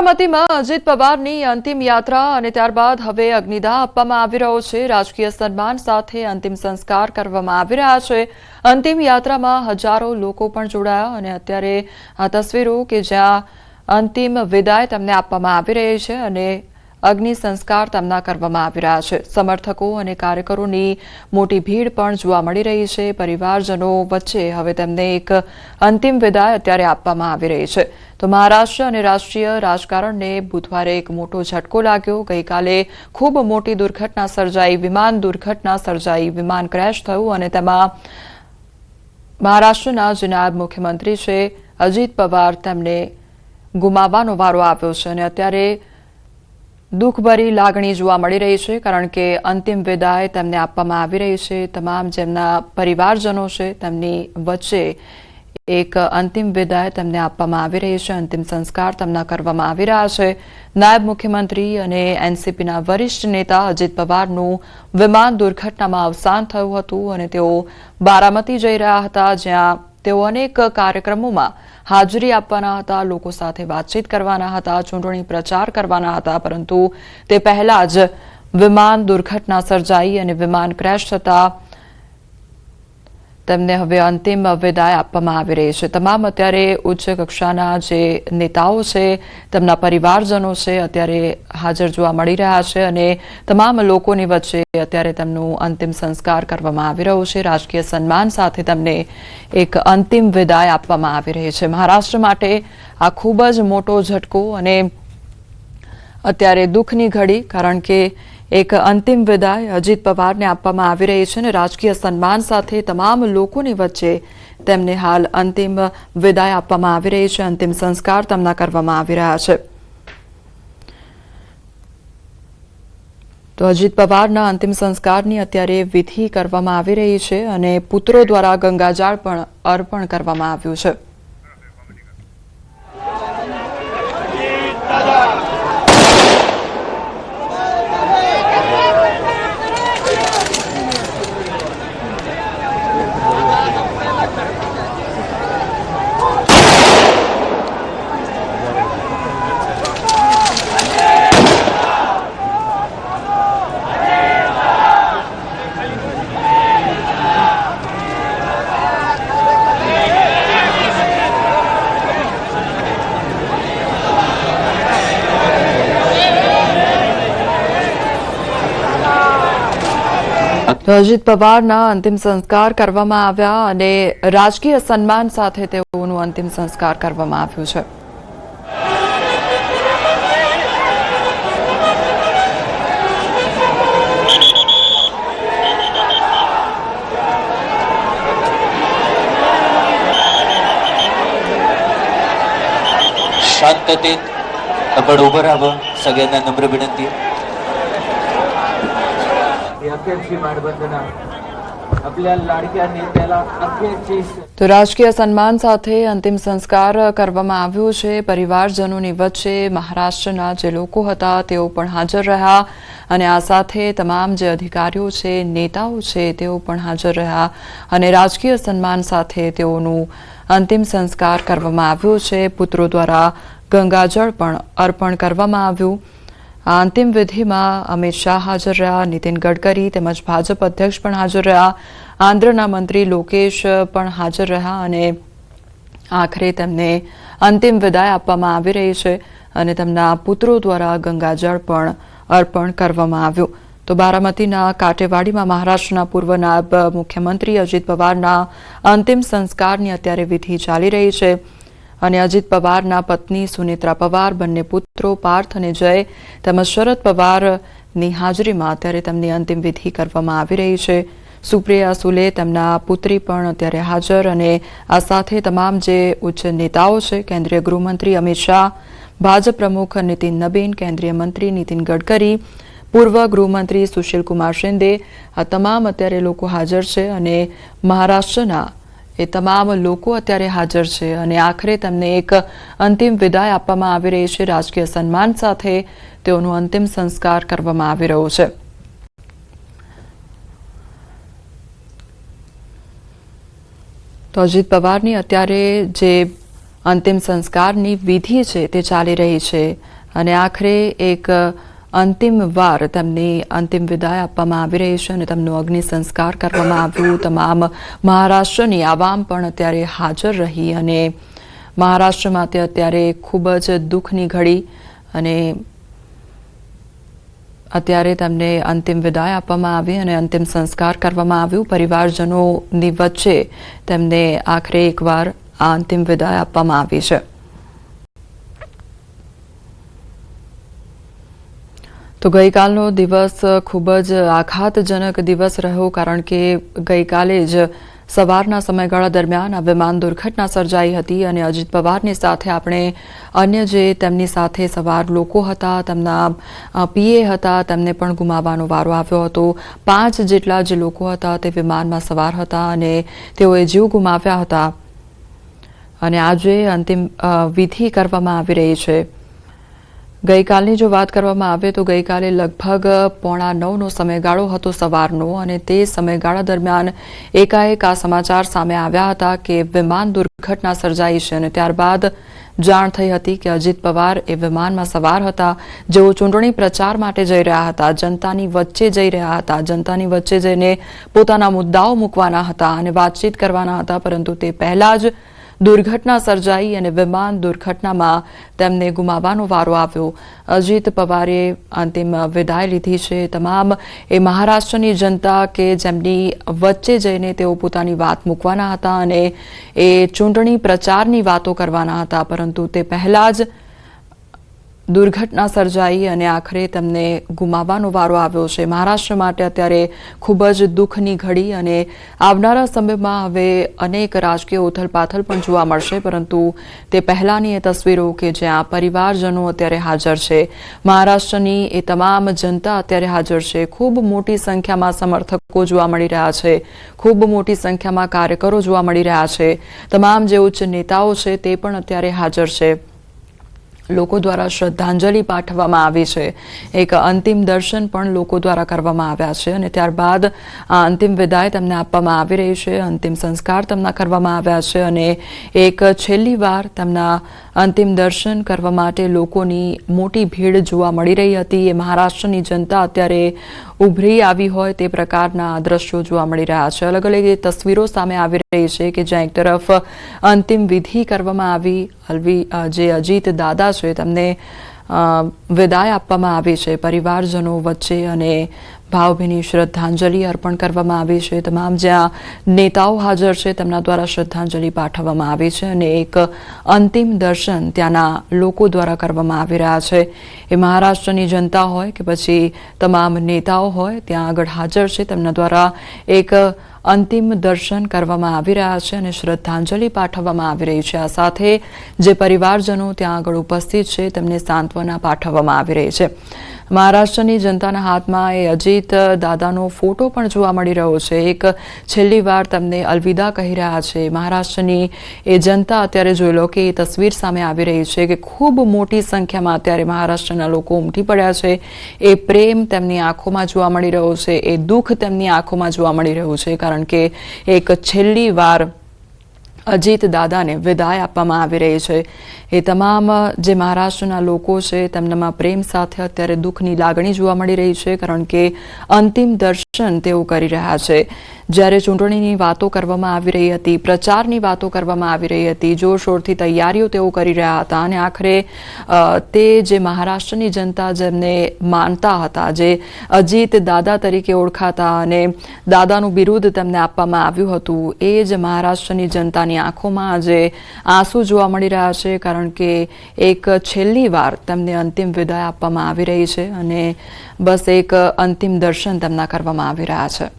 બારામતીમાં અજીત પવારની અંતિમ યાત્રા અને ત્યારબાદ હવે અગ્નિદાહ આપવામાં આવી રહ્યો છે। રાજકીય સન્માન સાથે અંતિમ સંસ્કાર કરવામાં આવી રહ્યા છે। અંતિમ યાત્રામાં હજારો લોકો પણ જોડાયા અને અત્યારે આ તસવીરો કે જ્યાં અંતિમ વિદાય તેમને આપવામાં આવી રહી છે અને અગ્નિ સંસ્કાર તેમના કરવામાં આવી રહ્યા છે। સમર્થકો અને કાર્યકરોની મોટી ભીડ પણ જોવા મળી રહી છે। પરિવારજનો વચ્ચે હવે તેમને એક અંતિમ વિદાય અત્યારે આપવામાં આવી રહી છે। તો મહારાષ્ટ્ર અને રાષ્ટ્રીય રાજકારણને બુધવારે એક મોટો ઝટકો લાગ્યો। ગઈકાલે ખૂબ મોટી દુર્ઘટના સર્જાઈ, વિમાન દુર્ઘટના સર્જાઈ, વિમાન ક્રેશ થયું અને તેમાં મહારાષ્ટ્રના જે નાયબ મુખ્યમંત્રી છે અજીત પવાર તેમને ગુમાવવાનો વારો આવ્યો છે અને અત્યારે દુઃખભરી લાગણી જોવા મળી રહી છે કારણ કે અંતિમ વિદાય તેમને આપવામાં આવી રહી છે। તમામ જેમના પરિવારજનો છે તેમની વચ્ચે એક અંતિમ વિદાય તેમને આપવામાં આવી રહી છે। અંતિમ સંસ્કાર તેમના કરવામાં આવી રહ્યા છે। નાયબ મુખ્યમંત્રી અને એનસીપીના વરિષ્ઠ નેતા અજીત પવારનું વિમાન દુર્ઘટનામાં અવસાન થયું હતું અને તેઓ બારામતી જઈ રહ્યા હતા, જ્યાં તેઓ અનેક કાર્યક્રમોમાં હાજરી આપવાના હતા, લોકો સાથે વાતચીત કરવાના હતા, ચૂંટણી પ્રચાર કરવાના હતા, પરંતુ તે પહેલા જ વિમાન દુર્ઘટના સર્જાઈ અને વિમાન ક્રેશ થતા તેમને હવે અંતિમ વિદાય આપવામાં આવી રહી છે। તમામ અત્યારે ઉચ્ચ કક્ષાના જે નેતાઓ છે તેમના પરિવારજનો છે અત્યારે હાજર જોવા મળી રહ્યા છે અને તમામ લોકોની વચ્ચે અત્યારે તેમનું અંતિમ સંસ્કાર કરવામાં આવી રહ્યો છે। રાજકીય સન્માન સાથે તેમને એક અંતિમ વિદાય આપવામાં આવી રહી છે। મહારાષ્ટ્ર માટે આ ખૂબ જ મોટો ઝટકો અને અત્યારે દુઃખની ઘડી, કારણ કે એક અંતિમ વિદાય અજીત પવારને આપવામાં આવી રહી છે અને રાજકીય સન્માન સાથે તમામ લોકોની વચ્ચે તેમને હાલ અંતિમ વિદાય આપવામાં આવી રહી છે। અંતિમ સંસ્કાર તેમના કરવામાં આવી રહ્યા છે। તો અજીત પવારના અંતિમ સંસ્કારની અત્યારે વિધિ કરવામાં આવી રહી છે અને પુત્રો દ્વારા ગંગાજળ પણ અર્પણ કરવામાં આવ્યું છે। તો અજીત પવારના અંતિમ સંસ્કાર કરવામાં આવ્યા અને રાજકીય સન્માન સાથે તેઓનું અંતિમ સંસ્કાર કરવામાં આવ્યું છે। शांततेत आपण उभं राहावं, सगळ्यांना नम्र विनंती। તો રાજકીય સન્માન સાથે અંતિમ સંસ્કાર કરવામાં આવ્યું છે। પરિવારજનોની વચ્ચે મહારાષ્ટ્રના જે લોકો હતા તેઓ પણ હાજર રહ્યા અને આ સાથે તમામ જે અધિકારીઓ છે, નેતાઓ છે તેઓ પણ હાજર રહ્યા અને રાજકીય સન્માન સાથે તેઓનું અંતિમ સંસ્કાર કરવામાં આવ્યું છે। પુત્રો દ્વારા ગંગાજળ પણ અર્પણ કરવામાં આવ્યું। આ અંતિમ વિધિમાં અમિત શાહ હાજર રહ્યા, નીતિન ગડકરી તેમજ ભાજપ અધ્યક્ષ પણ હાજર રહ્યા, આંધ્રના મંત્રી લોકેશ પણ હાજર રહ્યા અને આખરે તેમને અંતિમ વિદાય આપવામાં આવી રહી છે અને તેમના પુત્રો દ્વારા ગંગાજળ પણ અર્પણ કરવામાં આવ્યું। તો બારામતીના કાટેવાડીમાં મહારાષ્ટ્રના પૂર્વ નાયબ મુખ્યમંત્રી અજીત પવારના અંતિમ સંસ્કારની અત્યારે વિધિ ચાલી રહી છે અને અજીત પવારના પત્ની સુનેત્રા પવાર, બંને પુત્રો પાર્થ અને જય તેમજ શરદ પવારની હાજરીમાં અત્યારે તેમની અંતિમ વિધિ કરવામાં આવી રહી છે। સુપ્રિયા સુલે તેમના પુત્રી પણ અત્યારે હાજર અને આ સાથે તમામ જે ઉચ્ચ નેતાઓ છે, કેન્દ્રીય ગૃહમંત્રી અમિત શાહ, ભાજપ પ્રમુખ નીતિન નબીન, કેન્દ્રીય મંત્રી નીતિન ગડકરી, પૂર્વ ગૃહમંત્રી સુશીલ કુમાર શિંદે, આ તમામ અત્યારે લોકો હાજર છે અને મહારાષ્ટ્રના એ તમામ લોકો અત્યારે હાજર છે અને આખરે તેમને એક અંતિમ વિદાય આપવામાં આવી રહી છે। રાજકીય સન્માન સાથે તેઓનું અંતિમ સંસ્કાર કરવામાં આવી રહ્યું છે। તો અજીત પવારની અત્યારે જે અંતિમ સંસ્કારની વિધિ છે તે ચાલી રહી છે। અને આખરે એક અંતિમ વાર તેમની અંતિમ વિદાય આપવામાં આવી રહી છે અને તેમનો અગ્નિ સંસ્કાર કરવામાં આવ્યું. તમામ મહારાષ્ટ્રની આવામ પણ અત્યારે હાજર રહી અને મહારાષ્ટ્ર માટે અત્યારે ખૂબ જ દુઃખની ઘડી અને અત્યારે તેમને અંતિમ વિદાય આપવામાં આવી અને અંતિમ સંસ્કાર કરવામાં આવ્યું. પરિવારજનોની વચ્ચે તેમને આખરે એકવાર આ અંતિમ વિદાય આપવામાં આવી છે. તો ગઈકાલનો દિવસ ખૂબ જ આઘાતજનક દિવસ રહ્યો, કારણ કે ગઈકાલે જ સવારના સમયગાળા દરમિયાન આ વિમાન દુર્ઘટના સર્જાઈ હતી અને અજીત પવારની સાથે આપણે અન્ય જે તેમની સાથે સવાર લોકો હતા, તેમના પીએ હતા, તેમને પણ ગુમાવવાનો વારો આવ્યો હતો. 5 જેટલા જે લોકો હતા તે વિમાનમાં સવાર હતા અને તેઓએ જીવ ગુમાવ્યા હતા અને આજે અંતિમ વિધિ કરવામાં આવી રહી છે. ગઈકાલની જો વાત કરવામાં આવે તો ગઈકાલે લગભગ 8:45નો સમયગાળો હતો સવારનો અને તે સમયગાળા દરમિયાન એકાએક આ સમાચાર સામે આવ્યા હતા કે વિમાન દુર્ઘટના સર્જાઈ છે અને ત્યારબાદ જાણ થઈ હતી કે અજીત પવાર એ વિમાનમાં સવાર હતા, જેઓ ચૂંટણી પ્રચાર માટે જઈ રહ્યા હતા, જનતાની વચ્ચે જઈ રહ્યા હતા, જનતાની વચ્ચે જઈને પોતાના મુદ્દાઓ મૂકવાના હતા અને વાતચીત કરવાના હતા, પરંતુ તે પહેલા જ દુર્ઘટના સર્જાઈ અને વિમાન દુર્ઘટનામાં તેમને ગુમાવવાનો વારો આવ્યો. અજીત પવારે અંતિમ વિદાય લીધી છે. તમામ એ મહારાષ્ટ્રની જનતા કે જેમની વચ્ચે જઈને તેઓ પોતાની વાત મૂકવાના હતા અને એ ચૂંટણી પ્રચારની વાતો કરવાના હતા, પરંતુ તે પહેલા જ દુર્ઘટના સર્જાઈ અને આખરે તેમને ગુમાવવાનો વારો આવ્યો છે. મહારાષ્ટ્ર માટે અત્યારે ખૂબ જ દુઃખની ઘડી અને આવનારા સમયમાં હવે અનેક રાજકીય ઉથલપાથલ પણ જોવા મળશે, પરંતુ તે પહેલાંની એ તસવીરો કે જ્યાં પરિવારજનો અત્યારે હાજર છે, મહારાષ્ટ્રની એ તમામ જનતા અત્યારે હાજર છે. ખૂબ મોટી સંખ્યામાં સમર્થકો જોવા મળી રહ્યા છે, ખૂબ મોટી સંખ્યામાં કાર્યકરો જોવા મળી રહ્યા છે. તમામ જે ઉચ્ચ નેતાઓ છે તે પણ અત્યારે હાજર છે. લોકો દ્વારા શ્રદ્ધાંજલિ પાઠવવામાં આવી છે. એક અંતિમ દર્શન પણ લોકો દ્વારા કરવામાં આવ્યા છે અને ત્યારબાદ આ અંતિમ વિદાય તેમને આપવામાં આવી રહી છે. અંતિમ સંસ્કાર તેમના કરવામાં આવ્યા છે અને એક છેલ્લી વાર તેમના અંતિમ દર્શન કરવા માટે લોકોની મોટી ભીડ જોવા મળી રહી હતી. એ મહારાષ્ટ્રની જનતા અત્યારે ઉભરી આવી હોય તે પ્રકારના દ્રશ્યો જોવા મળી રહ્યા છે. અલગ અલગ એ તસવીરો સામે આવી રહી છે કે જ્યાં એક તરફ અંતિમ વિધિ કરવામાં આવી, જે અજીત દાદા છે તેમને વિદાય આપવામાં આવી છે પરિવારજનો વચ્ચે અને ભાવભીની શ્રદ્ધાંજલિ અર્પણ કરવામાં આવી છે. તમામ જ્યાં નેતાઓ હાજર છે તેમના દ્વારા શ્રદ્ધાંજલિ પાઠવવામાં આવી છે અને એક અંતિમ દર્શન ત્યાંના લોકો દ્વારા કરવામાં આવી રહ્યા છે. એ મહારાષ્ટ્રની જનતા હોય કે પછી તમામ નેતાઓ હોય ત્યાં આગળ હાજર છે, તેમના દ્વારા એક અંતિમ દર્શન કરવામાં આવી રહ્યા છે અને શ્રદ્ધાંજલિ પાઠવવામાં આવી રહી છે. આ સાથે જે પરિવારજનો ત્યાં આગળ ઉપસ્થિત છે તેમને સાંત્વના પાઠવવામાં આવી રહી છે. મહારાષ્ટ્રની જનતાના હાથમાં એ અજીત દાદાનો ફોટો પણ જોવા મળી રહ્યો છે. એક છેલ્લી વાર તેમને અલવિદા કહી રહ્યા છે. મહારાષ્ટ્રની એ જનતા અત્યારે જોઈ લો કે એ તસવીર સામે આવી રહી છે કે ખૂબ મોટી સંખ્યામાં અત્યારે મહારાષ્ટ્રના લોકો ઉમટી પડ્યા છે. એ પ્રેમ તેમની આંખોમાં જોવા મળી રહ્યો છે, એ દુઃખ તેમની આંખોમાં જોવા મળી રહ્યું છે, કારણ કે એક છેલ્લી વાર અજીત દાદાને વિદાય આપવામાં આવી રહી છે. એ તમામ જે મહારાષ્ટ્રના લોકો છે તેમનામાં પ્રેમ સાથે અત્યારે દુઃખની લાગણી જોવા મળી રહી છે, કારણ કે અંતિમ દર્શન તેઓ કરી રહ્યા છે. જ્યારે ચૂંટણીની વાતો કરવામાં આવી રહી હતી, પ્રચારની વાતો કરવામાં આવી રહી હતી, જોરશોરથી તૈયારીઓ તેઓ કરી રહ્યા હતા અને આખરે તે જે મહારાષ્ટ્રની જનતા જેમને માનતા હતા, જે અજીત દાદા તરીકે ઓળખાતા અને દાદાનું બિરુદ તેમને આપવામાં આવ્યું હતું, એ જ મહારાષ્ટ્રની જનતાની આંખોમાં આજે આંસુ જોવા મળી રહ્યા છે, કારણ કે એક છેલ્લી વાર તેમને અંતિમ વિદાય આપવામાં આવી રહી છે અને બસ એક અંતિમ દર્શન તેમના કરવામાં આવી રહ્યા છે.